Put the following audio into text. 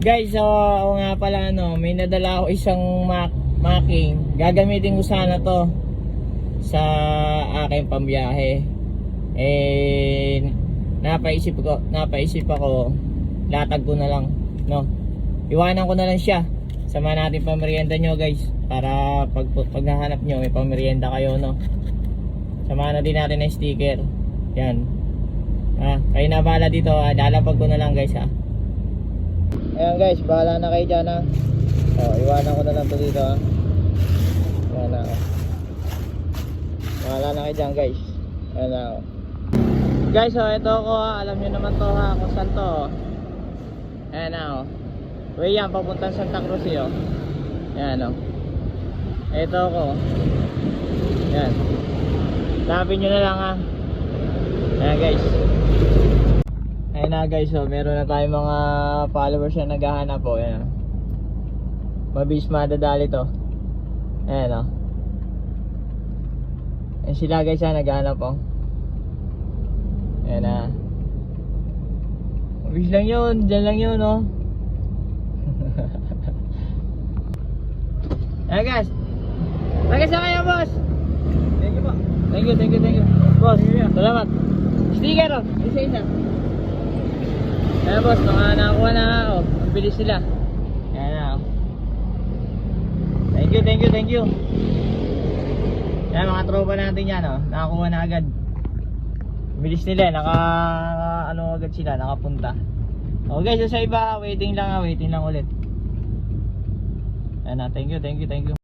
Guys, so ako nga pala may nadala ako isang macking. Gagamitin ko sana to sa aking pambiyahe. Eh napaisip ako, latag ko na lang, no. Iwanan ko na lang siya. Sama natin pamerienda nyo, guys, para pag hahanap nyo may pamerienda kayo, no. Sama na din natin ng sticker. Yan. Kayo na bahala dito, lalapag ko na lang, guys, ha. Ayan, guys, bahala na kayo dyan, ha. Iwanan ko na lang to dito, ha. Ayan na, bahala na kayo dyan, guys. Ayan na, guys, ito ako, alam nyo naman to, ha, kung saan to. Ayan na, way yan, papuntang Santa Cruz, ayan, ito ako. Ayan, lapin nyo na lang, ha. Ayan, guys. Ayan na, guys, meron na tayong mga followers na naghahanap po. Ayan, mabilis madadali to. Ayan, ayan sila, guys, naghahanap po. Ayan na, mabilis lang yun, dyan lang yun, ayan, guys, tagas na kayo, boss. Thank you po. Thank you boss, salamat. Sticker, isa-isa. Ayan, boss, mga nakakuha na, ang bilis sila. Ayan na, thank you. Ayan, mga tropa natin yan, nakakuha na agad. Bilis nila, agad sila, nakapunta. Okay, so sa iba, waiting lang ulit. Ayan na, thank you.